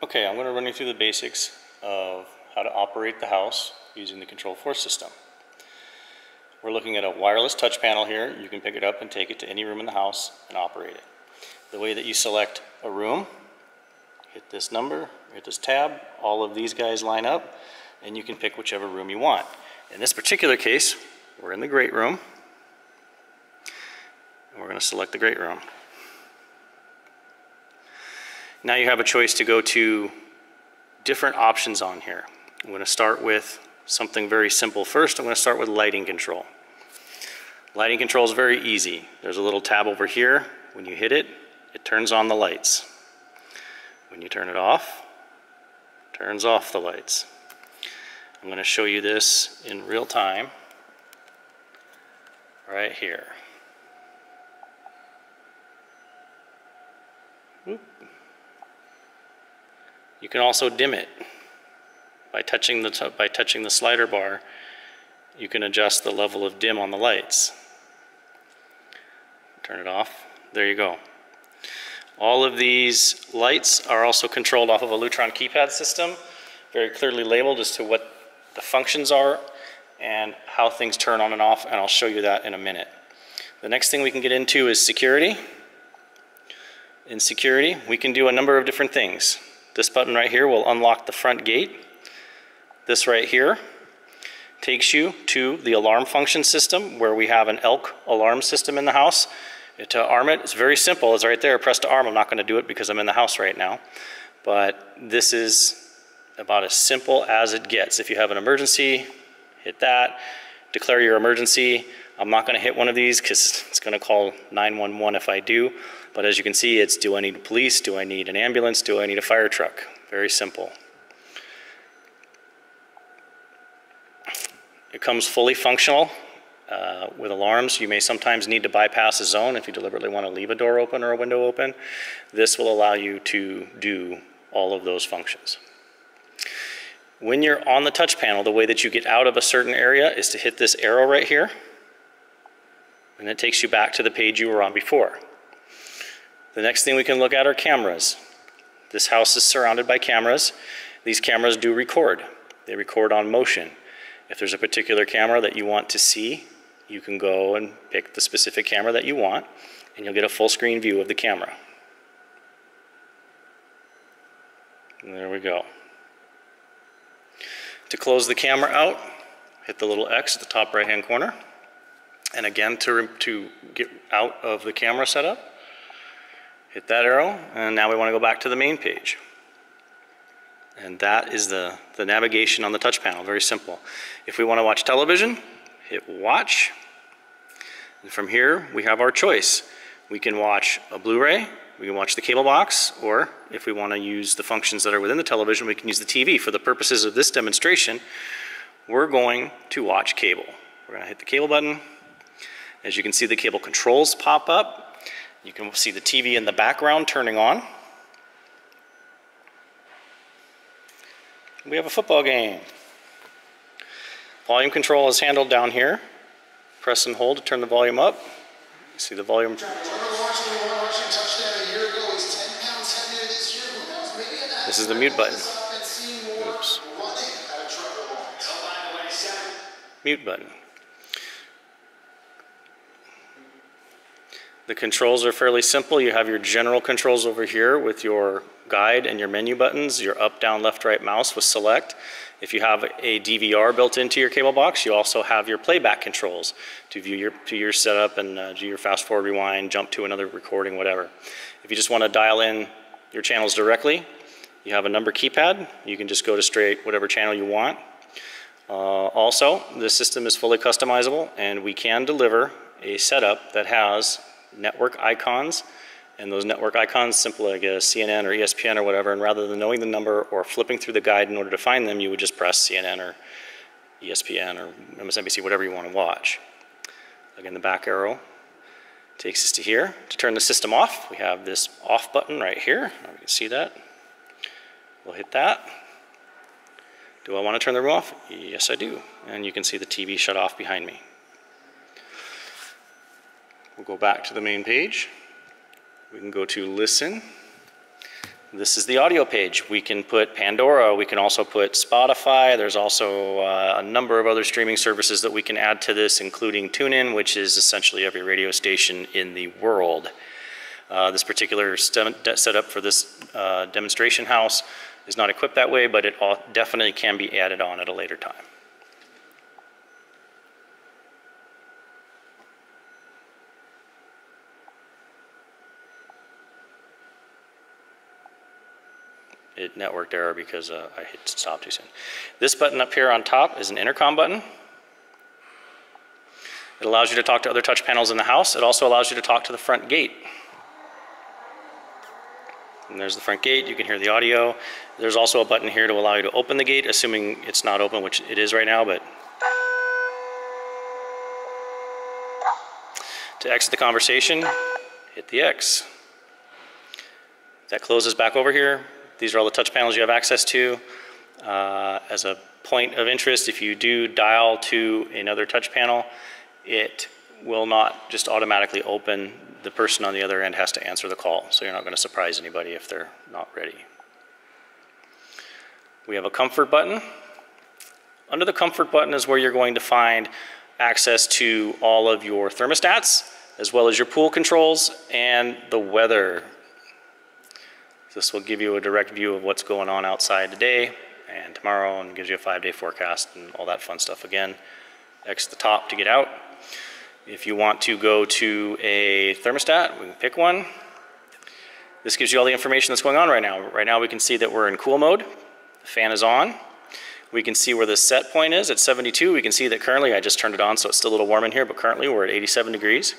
Okay, I'm going to run you through the basics of how to operate the house using the Control4 system. We're looking at a wireless touch panel here. You can pick it up and take it to any room in the house and operate it. The way that you select a room, hit this number, hit this tab, all of these guys line up, and you can pick whichever room you want. In this particular case, we're in the great room, and we're going to select the great room. Now you have a choice to go to different options on here. I'm going to start with something very simple first. I'm going to start with lighting control. Lighting control is very easy. There's a little tab over here. When you hit it, it turns on the lights. When you turn it off, it turns off the lights. I'm going to show you this in real time right here. Whoop. You can also dim it by touching the slider bar. You can adjust the level of dim on the lights. Turn it off. There you go. All of these lights are also controlled off of a Lutron keypad system, very clearly labeled as to what the functions are and how things turn on and off, and I'll show you that in a minute. The next thing we can get into is security. In security, we can do a number of different things. This button right here will unlock the front gate. This right here takes you to the alarm function system where we have an ELK alarm system in the house. To arm it, it's very simple. It's right there, press to arm. I'm not going to do it because I'm in the house right now. But this is about as simple as it gets. If you have an emergency, hit that, declare your emergency. I'm not going to hit one of these because it's going to call 911 if I do. But as you can see, it's do I need police? Do I need an ambulance? Do I need a fire truck? Very simple. It comes fully functional with alarms. You may sometimes need to bypass a zone if you deliberately want to leave a door open or a window open. This will allow you to do all of those functions. When you're on the touch panel, the way that you get out of a certain area is to hit this arrow right here, and it takes you back to the page you were on before. The next thing we can look at are cameras. This house is surrounded by cameras. These cameras do record. They record on motion. If there's a particular camera that you want to see, you can go and pick the specific camera that you want, and you'll get a full screen view of the camera. And there we go. To close the camera out, hit the little X at the top right-hand corner. And again, to get out of the camera setup, hit that arrow, and now we want to go back to the main page. And that is the navigation on the touch panel, very simple. If we want to watch television, hit watch. And from here, we have our choice. We can watch a Blu-ray, we can watch the cable box, or if we want to use the functions that are within the television, we can use the TV. For the purposes of this demonstration, we're going to watch cable. We're going to hit the cable button. As you can see, the cable controls pop up. You can see the TV in the background turning on. We have a football game. Volume control is handled down here. Press and hold to turn the volume up. You see the volume. This is the mute button. Oops. Mute button. The controls are fairly simple. You have your general controls over here with your guide and your menu buttons, your up, down, left, right mouse with select. If you have a DVR built into your cable box, you also have your playback controls to view your setup and do your fast forward, rewind, jump to another recording, whatever. If you just want to dial in your channels directly, you have a number keypad. You can just go to straight whatever channel you want. Also, this system is fully customizable, and we can deliver a setup that has network icons, and those network icons simply like a CNN or ESPN or whatever, and rather than knowing the number or flipping through the guide in order to find them, you would just press CNN or ESPN or MSNBC, whatever you want to watch. Again, the back arrow takes us to here. To turn the system off, we have this off button right here. You can see that. We'll hit that. Do I want to turn the room off? Yes, I do. And you can see the TV shut off behind me. We'll go back to the main page. We can go to listen. This is the audio page. We can put Pandora, we can also put Spotify. There's also a number of other streaming services that we can add to this, including TuneIn, which is essentially every radio station in the world. This particular setup for this demonstration house is not equipped that way, but it definitely can be added on at a later time. It networked error because I hit stop too soon. This button up here on top is an intercom button. It allows you to talk to other touch panels in the house. It also allows you to talk to the front gate. And there's the front gate. You can hear the audio. There's also a button here to allow you to open the gate, assuming it's not open, which it is right now, but to exit the conversation, hit the X. That closes back over here. These are all the touch panels you have access to. As a point of interest, if you do dial to another touch panel, it will not just automatically open. The person on the other end has to answer the call, so you're not going to surprise anybody if they're not ready. We have a comfort button. Under the comfort button is where you're going to find access to all of your thermostats, as well as your pool controls and the weather. This will give you a direct view of what's going on outside today and tomorrow, and gives you a 5-day forecast and all that fun stuff. Again, X the top to get out. If you want to go to a thermostat, we can pick one. This gives you all the information that's going on right now. Right now we can see that we're in cool mode. The fan is on. We can see where the set point is at 72. We can see that currently, I just turned it on, so it's still a little warm in here, but currently we're at 87 degrees.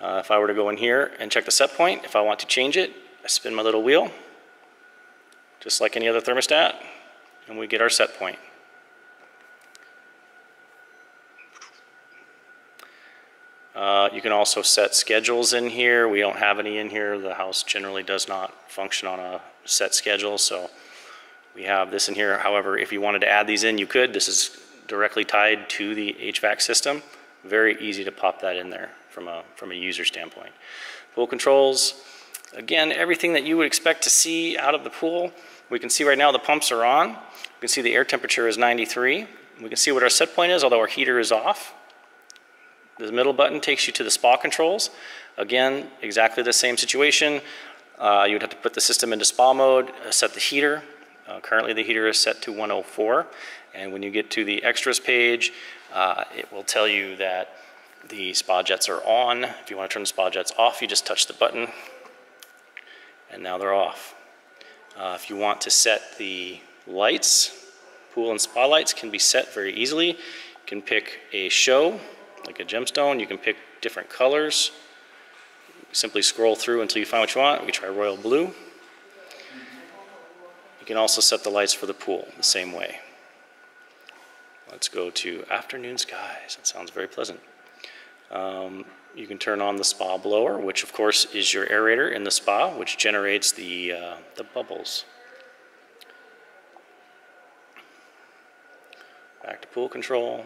If I were to go in here and check the set point, if I want to change it, I spin my little wheel, just like any other thermostat, and we get our set point. You can also set schedules in here. We don't have any in here. The house generally does not function on a set schedule, so we have this in here. However, if you wanted to add these in, you could. This is directly tied to the HVAC system. Very easy to pop that in there from a user standpoint. Pool controls. Again, everything that you would expect to see out of the pool. We can see right now the pumps are on. We can see the air temperature is 93. We can see what our set point is, although our heater is off. The middle button takes you to the spa controls. Again, exactly the same situation. You would have to put the system into spa mode, set the heater. Currently the heater is set to 104. And when you get to the extras page, it will tell you that the spa jets are on. If you want to turn the spa jets off, you just touch the button, and now they're off. If you want to set the lights, pool and spa lights can be set very easily. You can pick a show, like a gemstone. You can pick different colors. Simply scroll through until you find what you want. We can try royal blue. You can also set the lights for the pool the same way. Let's go to afternoon skies. That sounds very pleasant. You can turn on the spa blower, which of course is your aerator in the spa, which generates the bubbles. Back to pool control.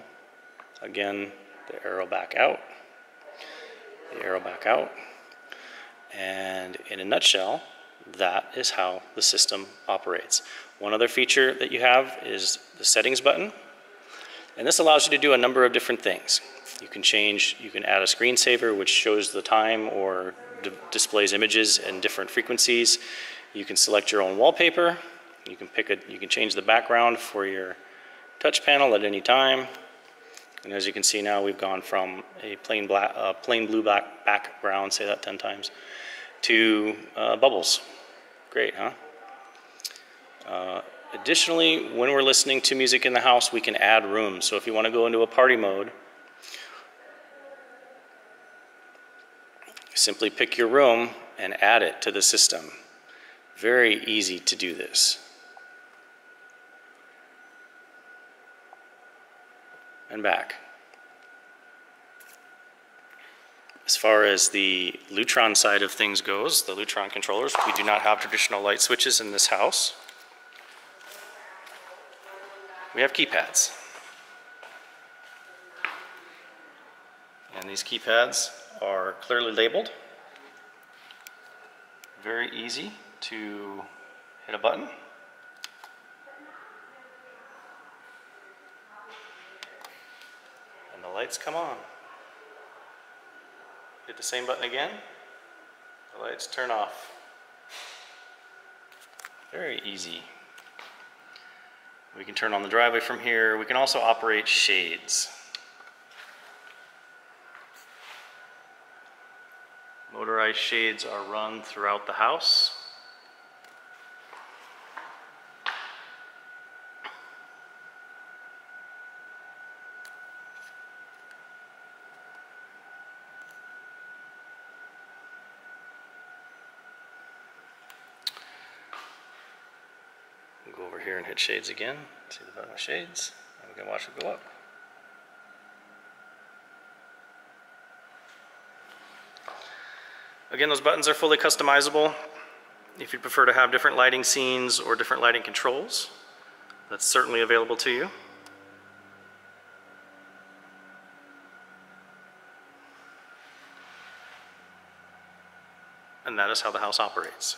Again, the arrow back out. The arrow back out. And in a nutshell, that is how the system operates. One other feature that you have is the settings button. And this allows you to do a number of different things. You can add a screensaver which shows the time or displays images in different frequencies. You can select your own wallpaper. You can change the background for your touch panel at any time. And as you can see now, we've gone from a plain blue background, say that 10 times, to bubbles. Great, huh? Additionally, when we're listening to music in the house, we can add rooms. So if you want to go into a party mode, simply pick your room and add it to the system. Very easy to do this. And back. As far as the Lutron side of things goes, the Lutron controllers, we do not have traditional light switches in this house. We have keypads. And these keypads are clearly labeled. Very easy to hit a button. And the lights come on. Hit the same button again, the lights turn off. Very easy. We can turn on the driveway from here. We can also operate shades. Motorized shades are run throughout the house. We'll go over here and hit shades again. See the button with shades, and we can watch it go up. Again, those buttons are fully customizable. If you prefer to have different lighting scenes or different lighting controls, that's certainly available to you. And that is how the house operates.